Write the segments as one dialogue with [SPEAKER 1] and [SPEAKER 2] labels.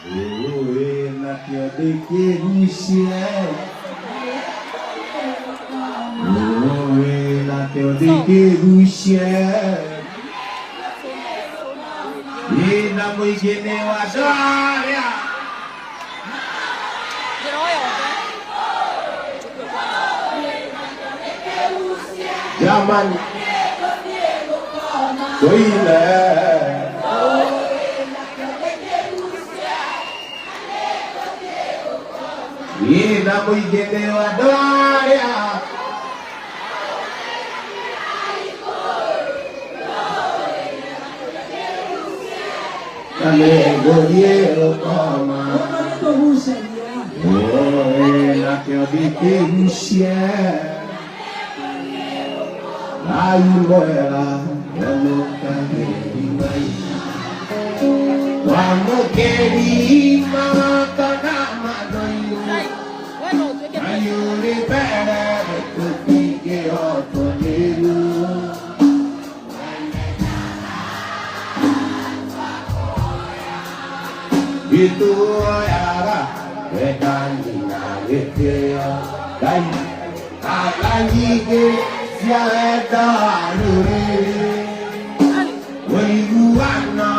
[SPEAKER 1] Oe na kio de kerusia. Oe na kio de kerusia. Ina mwingine wa doria. Jamani. Soile. Ina mwingine wa doria. Alegoria kama oe na kio de kerusia. Ayuboera wamoka heriwai wamokeri makana madoyu ayuri pere kutike otonelu itu yara wedandina wetea dai alangi Siada lure, waiuana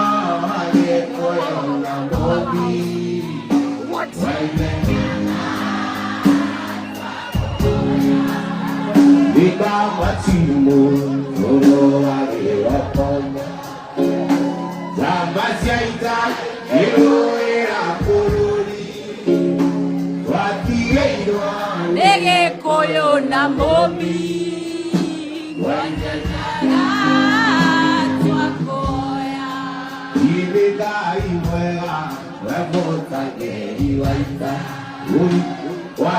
[SPEAKER 1] ye koyona mobi, Ika matimu lolo age okomo, Zambasia ita ero era kolori, wati eiro
[SPEAKER 2] nege koyona mobi.
[SPEAKER 1] Wa